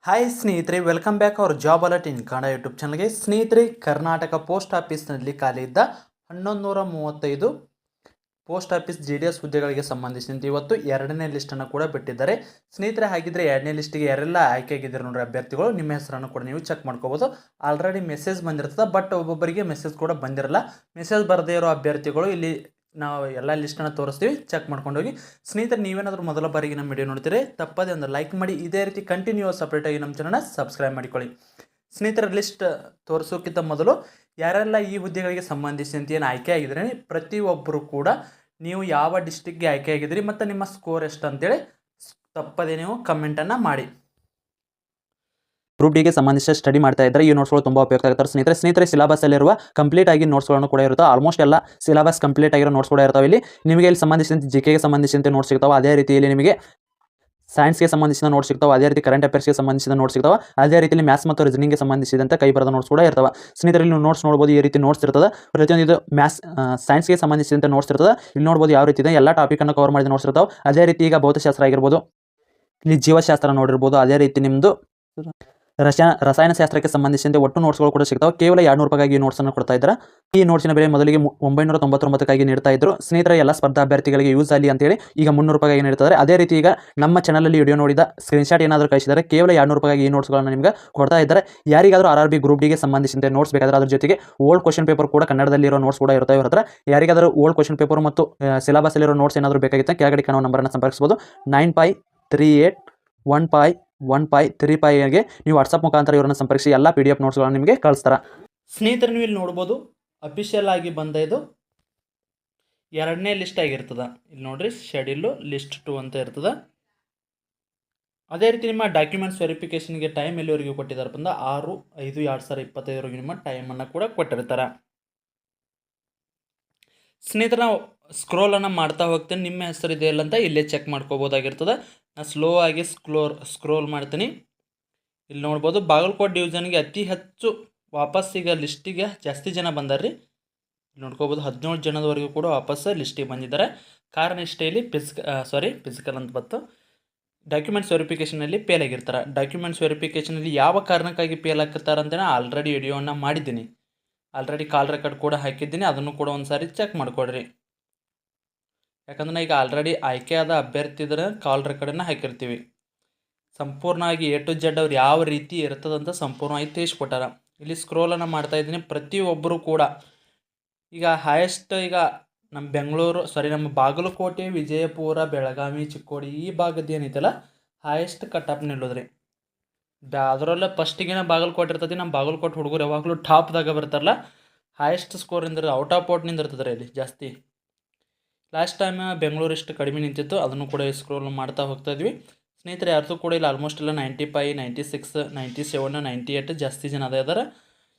Hi ಸ್ನೇಹಿತರೆ, welcome back hour job alert ಇನ್ Kannada YouTube ಚಾನಲ್ಗೆ. ಸ್ನೇಹಿತರೆ, ಕರ್ನಾಟಕ ಪೋಸ್ಟ್ ಆಫೀಸ್ನಲ್ಲಿ ಖಾಲಿ ಇದ್ದ 1135 ಪೋಸ್ಟ್ ಆಫೀಸ್ JDS ಹುದ್ದೆಗಳಿಗೆ ಸಂಬಂಧಿಸಿದಂತೆ ಇವತ್ತು ಎರಡನೇ ಲಿಸ್ಟನ್ನು ಕೂಡ ಬಿಟ್ಟಿದ್ದಾರೆ. ಸ್ನೇಹಿತರೆ, ಹಾಗಿದ್ರೆ ಎರಡನೇ ಲಿಸ್ಟಿಗೆ ಯಾರೆಲ್ಲ ಆಯ್ಕೆ ಆಗಿದ್ದಾರೆ ನೋಡ್ರಿ ಅಭ್ಯರ್ಥಿಗಳು, ನಿಮ್ಮ ಹೆಸರನ್ನು ಕೂಡ ನೀವು ಚೆಕ್ ಮಾಡ್ಕೋಬೋದು. ಆಲ್ರೆಡಿ ಮೆಸೇಜ್ ಬಂದಿರ್ತದೆ, ಬಟ್ ಒಬ್ಬೊಬ್ಬರಿಗೆ ಮೆಸೇಜ್ ಕೂಡ ಬಂದಿರಲ್ಲ. ಮೆಸೇಜ್ ಬರದೇ ಇರೋ ಅಭ್ಯರ್ಥಿಗಳು ಇಲ್ಲಿ ನಾವು ಎಲ್ಲ ಲಿಸ್ಟನ್ನು ತೋರಿಸ್ತೀವಿ, ಚೆಕ್ ಮಾಡ್ಕೊಂಡು ಹೋಗಿ. ಸ್ನೇಹಿತರೆ, ನೀವೇನಾದರೂ ಮೊದಲ ಬಾರಿಗೆ ನಮ್ಮ ವಿಡಿಯೋ ನೋಡ್ತೀರಿ, ತಪ್ಪದೇ ಒಂದು ಲೈಕ್ ಮಾಡಿ. ಇದೇ ರೀತಿ ಕಂಟಿನ್ಯೂಸ್ ಸಪ್ರೇಟಾಗಿ ನಮ್ಮ ಚಾನಲ್ನ ಸಬ್ಸ್ಕ್ರೈಬ್ ಮಾಡಿಕೊಳ್ಳಿ. ಸ್ನೇಹಿತರ, ಲಿಸ್ಟ್ ತೋರಿಸೋಕ್ಕಿಂತ ಮೊದಲು ಯಾರೆಲ್ಲ ಈ ಹುದ್ದೆಗಳಿಗೆ ಸಂಬಂಧಿಸಿದಂತೆ ಏನು ಆಯ್ಕೆ ಆಗಿದ್ರೆ ಪ್ರತಿಯೊಬ್ಬರು ಕೂಡ ನೀವು ಯಾವ ಡಿಸ್ಟಿಕ್ಗೆ ಆಯ್ಕೆ ಆಗಿದ್ರಿ ಮತ್ತು ನಿಮ್ಮ ಸ್ಕೋರ್ ಎಷ್ಟು ಅಂತೇಳಿ ತಪ್ಪದೇ ನೀವು ಕಮೆಂಟನ್ನು ಮಾಡಿ. ಗ್ರೂಪ್ ಡಿಗೆ ಸಂಬಂಧಿಸಿದ ಸ್ಟಡಿ ಮಾಡ್ತಾ ಇದ್ದರೆ ಈ ನೋಟ್ಸ್ಗಳು ತುಂಬ ಉಪಯುಕ್ತ ಆಗುತ್ತಾರೆ. ಸ್ನೇಹಿತರೆ ಸಿಲೆಬಸ್ಸಲ್ಲಿರುವ ಕಂಪ್ಲೀಟ್ ಆಗಿ ನೋಟ್ಸ್ಗಳನ್ನು ಕೂಡ ಇರುತ್ತೆ. ಆಲ್ಮೋಸ್ಟ್ ಎಲ್ಲ ಸಿಲೆಬಸ್ ಕಂಪ್ಲೀಟ್ ಆಗಿರೋ ನೋಟ್ಸ್ ಕೂಡ ಇರ್ತಾವೆ. ನಿಮಗೆ ಇಲ್ಲಿ ಸಂಬಂಧಿಸಿದಂತೆ ಜಿಕೆಗೆ ಸಂಬಂಧಿಸಿದಂತೆ ನೋಟ್ಸ್ ಸಿಗ್ತಾವೆ. ಅದೇ ರೀತಿಯಲ್ಲಿ ನಿಮಗೆ ಸೈನ್ಸ್ಗೆ ಸಂಬಂಧಿಸಿದ ನೋಟ್ಸ್ ಸಿಗ್ತಾವೆ. ಅದೇ ರೀತಿ ಕರೆಂಟ್ ಅಫೇರ್ಸ್ಗೆ ಸಂಬಂಧಿಸಿದ ನೋಟ್ಸ್ ಸಿಗ್ತಾವೆ. ಅದೇ ರೀತಿಯಲ್ಲಿ ಮ್ಯಾಥ್ಸ್ ಮತ್ತು ರೀಸನಿಂಗ್ಗೆ ಸಂಬಂಧಿಸಿದಂತೆ ಕೈ ಬರೆದ ನೋಟ್ಸ್ ಕೂಡ ಇರ್ತವೆ. ಸ್ನೇಹಿತರಲ್ಲಿ ನೀವು ನೋಟ್ಸ್ ನೋಡ್ಬೋದು, ಈ ರೀತಿ ನೋಟ್ಸ್ ಇರ್ತದೆ. ಪ್ರತಿಯೊಂದು ಇದು ಸೈನ್ಸ್ಗೆ ಸಂಬಂಧಿಸಿದಂತೆ ನೋಟ್ಸ್ ಇರ್ತದೆ. ಇಲ್ಲಿ ನೋಡ್ಬೋದು ಯಾವ ರೀತಿ ಇದೆ, ಎಲ್ಲ ಟಾಪಿಕನ್ನು ಕವರ್ ಮಾಡಿದ ನೋಟ್ಸ್ ಇರ್ತಾವೆ. ಅದೇ ರೀತಿ ಈಗ ಭೌತಶಾಸ್ತ್ರ ಆಗಿರ್ಬೋದು, ಇಲ್ಲಿ ಜೀವಶಾಸ್ತ್ರ ನೋಡಿರ್ಬೋದು. ಅದೇ ರೀತಿ ನಿಮ್ಮದು ರಸಾಯನಶಾಸ್ತ್ರಕ್ಕೆ ಸಂಬಂಧಿಸಿದಂತೆ ಒಟ್ಟು ನೋಟ್ಸ್ಗಳು ಕೂಡ ಸಿಗ್ತಾವೆ. ಕೇವಲ 200 ರೂಪಾಯಿಗಾಗಿ ಈ ನೋಟ್ಸನ್ನು ಕೊಡ್ತಾ ಇದ್ದಾರೆ. ಈ ನೋಟ್ಸಿನ ಬೆಲೆ ಮೊದಲಿಗೆ 999 ನೀಡ್ತಾ ಇದ್ರು. ಸ್ನೇಹಿತರೆ, ಎಲ್ಲ ಸ್ಪರ್ಧಾ ಅಭ್ಯರ್ಥಿಗಳಿಗೆ ಯೂಸ್ ಆಗಲಿ ಅಂತೇಳಿ ಈಗ 300 ರೂಪಾಯಿಗೆ ನೀಡ್ತಾರೆ. ಅದೇ ರೀತಿ ಈಗ ನಮ್ಮ ಚಾನಲಲ್ಲಿ ವಿಡಿಯೋ ನೋಡಿದ ಸ್ಕ್ರೀನ್ಶಾಟ್ ಏನಾದರೂ ಕಳಿಸಿದರೆ ಕೇವಲ 200 ರೂಪಾಯಿಗೆ ಈ ನೋಟ್ಸ್ಗಳನ್ನು ನಿಮಗೆ ಕೊಡ್ತಾ ಇದ್ದಾರೆ. ಯಾರಿಗಾದರೂ RRB ಗ್ರೂಪ್ ಡಿಗೆ ಸಂಬಂಧಿಸಿದಂತೆ ನೋಟ್ಸ್ ಬೇಕಾದರೆ ಅದ್ರ ಜೊತೆಗೆ ಓಲ್ಡ್ ಕ್ವಶನ್ ಪೇಪರ್ ಕೂಡ ಕನ್ನಡದಲ್ಲಿರೋ ನೋಟ್ಸ್ ಕೂಡ ಇರ್ತಾವೆ ಇವ್ರ ಹತ್ರ. ಯಾರಿಗಾದರೂ ಓಲ್ಡ್ ಕ್ವಶನ್ ಪೇಪರ್ ಮತ್ತು ಸಿಲೆಬಸ್ಸಲ್ಲಿರೋ ನೋಟ್ಸ್ ಏನಾದರೂ ಬೇಕಾಗಿತ್ತು ಕೆಳಗಡೆ ಕಾಣುವ ನಂಬರನ್ನು ಸಂಪರ್ಕಿಸಬಹುದು. 9538151535ಗೆ ನೀವು ವಾಟ್ಸಪ್ ಮುಖಾಂತರ ಇವರನ್ನು ಸಂಪರ್ಕಿಸಿ ಎಲ್ಲ PDF ನೋಟ್ಸ್ಗಳನ್ನು ನಿಮಗೆ ಕಳಿಸ್ತಾರೆ. ಸ್ನೇಹಿತರೆ, ನೀವು ಇಲ್ಲಿ ನೋಡ್ಬೋದು, ಅಫಿಷಿಯಲ್ ಆಗಿ ಬಂದ ಇದು ಎರಡನೇ ಲಿಸ್ಟ್ ಆಗಿರ್ತದೆ. ಇಲ್ಲಿ ನೋಡ್ರಿ, ಶೆಡ್ಯೂಲು ಲಿಸ್ಟ್ 2 ಅಂತ ಇರ್ತದೆ. ಅದೇ ರೀತಿ ನಿಮ್ಮ ಡಾಕ್ಯುಮೆಂಟ್ಸ್ ವೆರಿಫಿಕೇಷನ್ಗೆ ಟೈಮ್ ಎಲ್ಲಿವರೆಗೂ ಕೊಟ್ಟಿದ್ದಾರೆ ಬಂದ 6/5/2025 ನಿಮ್ಮ ಟೈಮನ್ನು ಕೂಡ ಕೊಟ್ಟಿರ್ತಾರೆ. ಸ್ನೇಹಿತರೆ, ನಾವು ಸ್ಕ್ರೋಲನ್ನು ಮಾಡ್ತಾ ಹೋಗ್ತೀನಿ. ನಿಮ್ಮ ಹೆಸರು ಇದೆ ಇಲ್ಲ ಅಂತ ಇಲ್ಲೇ ಚೆಕ್ ಮಾಡ್ಕೋಬೋದಾಗಿರ್ತದೆ. ನಾನು ಸ್ಲೋ ಆಗಿ ಸ್ಕ್ರೋಲ್ ಮಾಡ್ತೀನಿ. ಇಲ್ಲಿ ನೋಡ್ಬೋದು, ಬಾಗಲಕೋಟೆ ಡಿವಿಷನ್ಗೆ ಅತಿ ಹೆಚ್ಚು ವಾಪಸ್ ಈಗ ಲಿಸ್ಟಿಗೆ ಜಾಸ್ತಿ ಜನ ಬಂದಾರ್ರಿ. ಇಲ್ಲಿ ನೋಡ್ಕೋಬೋದು, 17 ಜನದವರೆಗೂ ಕೂಡ ವಾಪಸ್ ಲಿಸ್ಟಿಗೆ ಬಂದಿದ್ದಾರೆ. ಕಾರಣ ಇಷ್ಟೇ, ಇಲ್ಲಿ ಫಿಸಿಕಲ್ ಅಂತ ಬಂತು, ಡಾಕ್ಯುಮೆಂಟ್ಸ್ ವೆರಿಫಿಕೇಷನಲ್ಲಿ ಫೇಲ್ ಆಗಿರ್ತಾರೆ. ಡಾಕ್ಯುಮೆಂಟ್ಸ್ ವೆರಿಫಿಕೇಷನಲ್ಲಿ ಯಾವ ಕಾರಣಕ್ಕಾಗಿ ಫೇಲ್ ಆಗ್ತಾರೆ ಅಂತ ಆಲ್ರೆಡಿ ವಿಡಿಯೋವನ್ನು ಮಾಡಿದ್ದೀನಿ. ಆಲ್ರೆಡಿ ಕಾಲ್ ರೆಕಾರ್ಡ್ ಕೂಡ ಹಾಕಿದ್ದೀನಿ, ಅದನ್ನು ಕೂಡ ಒಂದು ಸಾರಿ ಚೆಕ್ ಮಾಡಿಕೊಡ್ರಿ. ಯಾಕಂದ್ರೆ ಈಗ ಆಲ್ರೆಡಿ ಆಯ್ಕೆಯಾದ ಅಭ್ಯರ್ಥಿ ಇದ್ರೆ ಕಾಲ್ ರೆಕಾರ್ಡನ್ನು ಹಾಕಿರ್ತೀವಿ. ಸಂಪೂರ್ಣವಾಗಿ A to Z ಅವ್ರು ಯಾವ ರೀತಿ ಇರ್ತದಂತ ಸಂಪೂರ್ಣವಾಗಿ ತಿಳಿಸ್ಕೊಟ್ಟಾರ. ಇಲ್ಲಿ ಸ್ಕ್ರೋಲನ್ನು ಮಾಡ್ತಾ ಇದ್ದೀನಿ. ಪ್ರತಿಯೊಬ್ಬರು ಕೂಡ ಈಗ ಹೈಯೆಸ್ಟ್ ಈಗ ನಮ್ಮ ಬಾಗಲಕೋಟೆ, ವಿಜಯಪುರ, ಬೆಳಗಾವಿ, ಚಿಕ್ಕೋಡಿ ಈ ಭಾಗದ ಏನೈತಲ್ಲ ಹೈಯೆಸ್ಟ್ ಕಟ್ ಆಫ್ ನಿಲ್ಲೋದ್ರಿ. ಅದರಲ್ಲೇ ಫಸ್ಟಿಗೆ ಬಾಗಲಕೋಟೆ ಇರ್ತದೆ. ನಮ್ಮ ಬಾಗಲಕೋಟೆ ಹುಡುಗರು ಯಾವಾಗಲೂ ಟಾಪ್ದಾಗ ಬರ್ತಾರಲ್ಲ, ಹೈಯೆಸ್ಟ್ ಸ್ಕೋರಿಂದ ಔಟ್ ಆಫ್ ಔಟ್ ನಿಂದಿರ್ತದೆ ಇಲ್ಲಿ ಜಾಸ್ತಿ. ಲಾಸ್ಟ್ ಟೈಮ್ ಬೆಂಗಳೂರು ಇಷ್ಟು ಕಡಿಮೆ ನಿಂತಿತ್ತು, ಅದನ್ನು ಕೂಡ ಸ್ಕ್ರೋಲ್ ಮಾಡ್ತಾ ಹೋಗ್ತಾ ಇದ್ವಿ. ಸ್ನೇಹಿತರೆ, ಯಾರ್ದು ಕೂಡ ಇಲ್ಲಿ ಆಲ್ಮೋಸ್ಟ್ ಎಲ್ಲ 95, 96, 97, 98 ಜಾಸ್ತಿ ಜನ ಇದ್ದಾರೆ.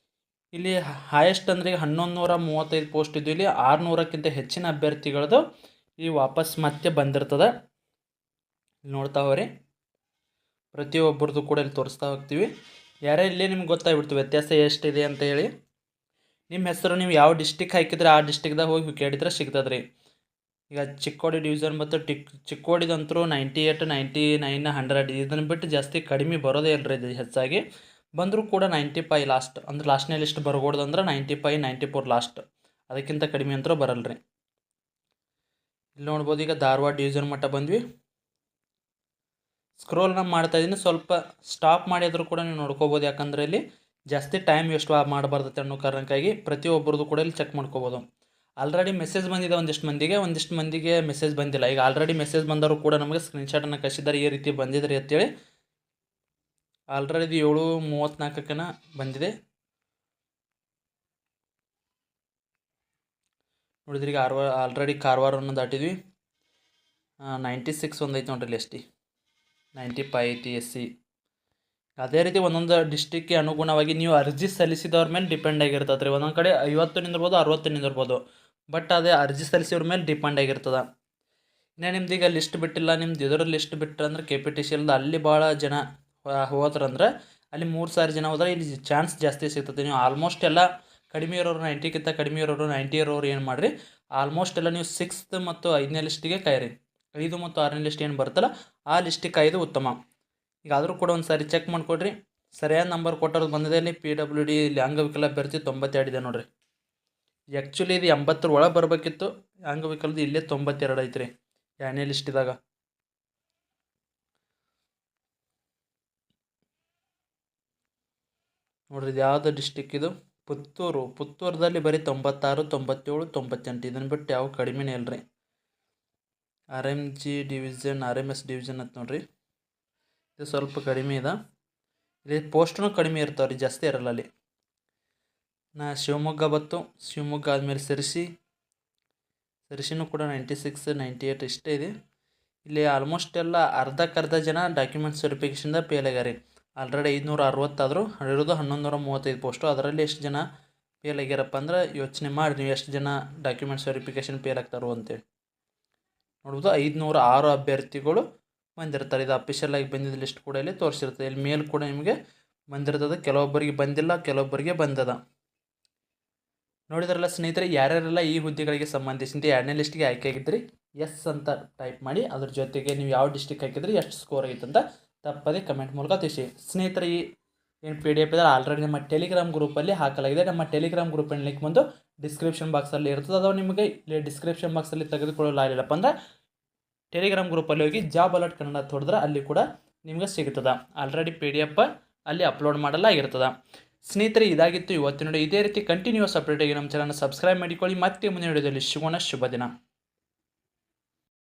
ಇಲ್ಲಿ ಹೈಯೆಸ್ಟ್ ಅಂದರೆ ಈಗ 1135 ಪೋಸ್ಟ್ ಇದ್ದು. ಇಲ್ಲಿ 600ಕ್ಕಿಂತ ಹೆಚ್ಚಿನ ಅಭ್ಯರ್ಥಿಗಳದ್ದು ಈ ವಾಪಸ್ ಮತ್ತೆ ಬಂದಿರ್ತದೆ. ಇಲ್ಲಿ ನೋಡ್ತಾ ಹೋಗ್ರಿ, ಪ್ರತಿಯೊಬ್ಬರದ್ದು ಕೂಡ ಇಲ್ಲಿ ತೋರಿಸ್ತಾ ಹೋಗ್ತೀವಿ. ಯಾರೇ ಇಲ್ಲಿ ನಿಮ್ಗೆ ಗೊತ್ತಾಗ್ಬಿಡ್ತೀವಿ ವ್ಯತ್ಯಾಸ ಎಷ್ಟಿದೆ ಅಂತ ಹೇಳಿ. ನಿಮ್ಮ ಹೆಸರು ನೀವು ಯಾವ ಡಿಸ್ಟಿಕ್ ಹಾಕಿದ್ರೆ ಆ ಡಿಸ್ಟಿಕ್ದಾಗ ಹೋಗಿ ಕೇಳಿದ್ರೆ ಸಿಗ್ತದೆ ರೀ. ಈಗ ಚಿಕ್ಕೋಡಿ ಡಿವಿಷನ್ ಮತ್ತು ಚಿಕ್ಕೋಡಿದಂತರೂ 98, 99, 100 ಇದನ್ನು ಬಿಟ್ಟು ಜಾಸ್ತಿ ಕಡಿಮೆ ಬರೋದೇ ಇಲ್ಲರಿ. ಇದು ಹೆಚ್ಚಾಗಿ ಬಂದರೂ ಕೂಡ 95 ಲಾಸ್ಟ್, ಅಂದ್ರೆ ಲಾಸ್ಟ್ನೇ ಲಿಸ್ಟ್ ಬರ್ಬೋದಂದ್ರೆ 95, 94 ಲಾಸ್ಟ್, ಅದಕ್ಕಿಂತ ಕಡಿಮೆ ಅಂತರೂ ಬರಲ್ರಿ. ಇಲ್ಲಿ ನೋಡ್ಬೋದು, ಈಗ ಧಾರವಾಡ ಡಿವಿಷನ್ ಮಟ್ಟ ಬಂದ್ವಿ. ಸ್ಕ್ರೋಲ್ನ ಮಾಡ್ತಾ ಇದ್ದೀನಿ, ಸ್ವಲ್ಪ ಸ್ಟಾಪ್ ಮಾಡಿದ್ರು ಕೂಡ ನೀವು ನೋಡ್ಕೋಬೋದು. ಯಾಕಂದರೆ ಇಲ್ಲಿ ಜಾಸ್ತಿ ಟೈಮ್ ವೇಸ್ಟ್ ಮಾಡಬಾರ್ದತ್ತೆ ಅನ್ನೋ ಕಾರಣಕ್ಕಾಗಿ ಪ್ರತಿಯೊಬ್ಬರದ್ದು ಕೂಡ ಇಲ್ಲಿ ಚೆಕ್ ಮಾಡ್ಕೋಬೋದು. ಆಲ್ರೆಡಿ ಮೆಸೇಜ್ ಬಂದಿದೆ ಒಂದಿಷ್ಟು ಮಂದಿಗೆ ಮೆಸೇಜ್ ಬಂದಿಲ್ಲ. ಈಗ ಆಲ್ರೆಡಿ ಮೆಸೇಜ್ ಬಂದವರು ಕೂಡ ನಮಗೆ ಸ್ಕ್ರೀನ್ಶಾಟನ್ನು ಕಳಿಸಿದ್ದಾರೆ, ಈ ರೀತಿ ಬಂದಿದ್ರಿ ಅಂತೇಳಿ. ಆಲ್ರೆಡಿ 7:34 ಬಂದಿದೆ ನೋಡಿದ್ರಿ. ಈಗ ಆಲ್ರೆಡಿ ಕಾರವಾರವನ್ನು ದಾಟಿದ್ವಿ. 96 ಒಂದೈತೆ ನೋಡ್ರಿ ST, 95 ಐತಿ SC. ಅದೇ ರೀತಿ ಒಂದೊಂದು ಡಿಸ್ಟಿಕ್ಗೆ ಅನುಗುಣವಾಗಿ ನೀವು ಅರ್ಜಿ ಸಲ್ಲಿಸಿದವ್ರ ಮೇಲೆ ಡಿಪೆಂಡ್ ಆಗಿರ್ತದೆ ರೀ. ಒಂದೊಂದು ಕಡೆ 50 ನಿಂದಿರ್ಬೋದು, 60 ನಿಂದಿರ್ಬೋದು. ಬಟ್ ಅದೇ ಅರ್ಜಿ ಸಲ್ಲಿಸಿವ್ರ ಮೇಲೆ ಡಿಪೆಂಡ್ ಆಗಿರ್ತದೆ. ಇನ್ನೇ ನಿಮ್ದು ಈಗ ಲಿಸ್ಟ್ ಬಿಟ್ಟಿಲ್ಲ, ನಿಮ್ದು ಇದರ ಲಿಸ್ಟ್ ಬಿಟ್ಟರೆ ಅಂದ್ರೆ KPTCLದ ಅಲ್ಲಿ ಭಾಳ ಜನ ಹೋದ್ರಂದ್ರೆ ಅಲ್ಲಿ 3000 ಜನ ಹೋದ್ರೆ ಇಲ್ಲಿ ಚಾನ್ಸ್ ಜಾಸ್ತಿ ಸಿಗ್ತದೆ. ನೀವು ಆಲ್ಮೋಸ್ಟ್ ಎಲ್ಲ ಕಡಿಮೆ ಇರೋರು 90ಕ್ಕಿಂತ ಕಡಿಮೆ ಇರೋರು 90 ಇರೋರು ಏನು ಮಾಡಿರಿ, ಆಲ್ಮೋಸ್ಟ್ ಎಲ್ಲ ನೀವು 6th ಮತ್ತು 5ನೇ ಲಿಸ್ಟಿಗೆ ಕಾಯಿರಿ. 5 ಮತ್ತು 6ನೇ ಲಿಸ್ಟ್ ಏನು ಬರ್ತಲ್ಲ ಆ ಲಿಸ್ಟಿಗೆ ಕಾಯ್ದು ಉತ್ತಮ. ಈಗ ಆದರೂ ಕೂಡ ಒಂದು ಸಾರಿ ಚೆಕ್ ಮಾಡಿಕೊಡ್ರಿ. ಸರಿಯಾದ ನಂಬರ್ ಕೊಟ್ಟೋದು ಬಂದಿದೆ ಇಲ್ಲಿ PWD ಇಲ್ಲಿ ಅಂಗವಿಕಲ ಅಭ್ಯರ್ಥಿ 92 ಇದೆ ನೋಡಿರಿ. ಆ್ಯಕ್ಚುಲಿ ಇದು 80 ಒಳಗೆ ಬರಬೇಕಿತ್ತು. ಅಂಗವಿಕಲದ್ದು ಇಲ್ಲೇ 92 ಐತ್ರಿ ಎರಡನೇ ಲಿಸ್ಟಿದಾಗ. ನೋಡ್ರಿ ಇದು ಯಾವುದು ಡಿಸ್ಟಿಕ್ ಇದು? ಪುತ್ತೂರದಲ್ಲಿ ಬರೀ 96, 97, 98 ಇದನ್ನು ಬಿಟ್ಟು ಯಾವ ಕಡಿಮೆನೇ ಇಲ್ಲರಿ. RMG ಡಿವಿಷನ್ RMS ಡಿವಿಷನ್ ಅಂತ ನೋಡ್ರಿ, ಇದು ಸ್ವಲ್ಪ ಕಡಿಮೆ ಇದೆ. ಇಲ್ಲಿ ಪೋಸ್ಟ್ನು ಕಡಿಮೆ ಇರ್ತಾವೆ ರೀ, ಜಾಸ್ತಿ ಇರಲ್ಲ ಅಲ್ಲಿ. ಶಿವಮೊಗ್ಗ ಬತ್ತು. ಶಿವಮೊಗ್ಗ ಆದಮೇಲೆ ಸಿರಿಸಿನೂ ಕೂಡ 96, 98 ಇಷ್ಟೇ ಇದೆ. ಇಲ್ಲಿ ಆಲ್ಮೋಸ್ಟ್ ಎಲ್ಲ ಅರ್ಧಕ್ಕರ್ಧ ಜನ ಡಾಕ್ಯುಮೆಂಟ್ಸ್ ವೆರಿಫಿಕೇಷನ್ದ ಫೇಲ್ ಆಗ್ಯಾರ ರೀ. ಆಲ್ರೆಡಿ 560 ಆದರೂ ಇರೋದು 1135 ಪೋಸ್ಟು. ಅದರಲ್ಲಿ ಎಷ್ಟು ಜನ ಫೇಲ್ ಆಗ್ಯಾರಪ್ಪ ಅಂದ್ರೆ ಯೋಚನೆ ಮಾಡಿ ನೀವು ಎಷ್ಟು ಜನ ಡಾಕ್ಯುಮೆಂಟ್ಸ್ ವೆರಿಫಿಕೇಷನ್ ಫೇಲ್ ಆಗ್ತಾರೋ ಅಂತೇಳಿ. ನೋಡ್ಬೋದು 506 ಅಭ್ಯರ್ಥಿಗಳು ಬಂದಿರ್ತಾರೆ. ಇದು ಅಫಿಷಿಯಲ್ ಆಗಿ ಬಂದಿದ್ದ ಲಿಸ್ಟ್ ಕೂಡ ಇಲ್ಲಿ ತೋರಿಸಿರ್ತದೆ. ಇಲ್ಲಿ ಮೇಲ್ ಕೂಡ ನಿಮಗೆ ಬಂದಿರ್ತದೆ. ಕೆಲವೊಬ್ಬರಿಗೆ ಬಂದಿಲ್ಲ, ಕೆಲವೊಬ್ಬರಿಗೆ ಬಂದದ. ನೋಡಿದ್ರಲ್ಲ ಸ್ನೇಹಿತರೆ, ಯಾರ್ಯಾರೆಲ್ಲ ಈ ಹುದ್ದೆಗಳಿಗೆ ಸಂಬಂಧಿಸಿದಂತೆ ಎರಡನೇ ಲಿಸ್ಟ್ಗೆ ಆಯ್ಕೆ ಆಗಿದ್ರಿ ಎಸ್ ಅಂತ ಟೈಪ್ ಮಾಡಿ. ಅದ್ರ ಜೊತೆಗೆ ನೀವು ಯಾವ ಡಿಸ್ಟಿಕ್ ಹಾಕಿದ್ರಿ, ಎಷ್ಟು ಸ್ಕೋರ್ ಆಗಿತ್ತು ಅಂತ ತಪ್ಪದೇ ಕಮೆಂಟ್ ಮೂಲಕ ತಿಳಿಸಿ. ಸ್ನೇಹಿತರೆ, ಈ ಏನು PDF ಇದೆ ಆಲ್ರೆಡಿ ನಮ್ಮ ಟೆಲಿಗ್ರಾಮ್ ಗ್ರೂಪಲ್ಲಿ ಹಾಕಲಾಗಿದೆ. ನಮ್ಮ ಟೆಲಿಗ್ರಾಮ್ ಗ್ರೂಪಿನ ಲಿಂಕ್ ಬಂದು ಡಿಸ್ಕ್ರಿಪ್ಷನ್ ಬಾಕ್ಸಲ್ಲಿ ಇರ್ತದೆ. ಅಥವಾ ನಿಮಗೆ ಇಲ್ಲಿ ಡಿಸ್ಕ್ರಿಪ್ಷನ್ ಬಾಕ್ಸಲ್ಲಿ ತೆಗೆದುಕೊಳ್ಳಲಾಗಿಲ್ಲಪ್ಪ ಅಂದರೆ ಟೆಲಿಗ್ರಾಮ್ ಗ್ರೂಪಲ್ಲಿ ಹೋಗಿ ಜಾಬ್ ಅಲರ್ಟ್ ಕನ್ನಡ ತೋಡಿದ್ರೆ ಅಲ್ಲಿ ಕೂಡ ನಿಮಗೆ ಸಿಗ್ತದೆ. ಆಲ್ರೆಡಿ PDF ಅಲ್ಲಿ ಅಪ್ಲೋಡ್ ಮಾಡಲಾಗಿರ್ತದೆ. ಸ್ನೇಹಿತರೆ, ಇದಾಗಿತ್ತು ಇವತ್ತಿನ. ಇದೇ ರೀತಿ ಕಂಟಿನ್ಯೂಸ್ ಅಪ್ಡೇಟಿಗೆ ನಮ್ಮ ಚಾನಲ್ ಸಬ್ಸ್ಕ್ರೈಬ್ ಮಾಡಿಕೊಳ್ಳಿ. ಮತ್ತೆ ಮುಂದಿನ ವಿಡಿಯೋದಲ್ಲಿ ಸಿಗೋಣ. ಶುಭ ದಿನ.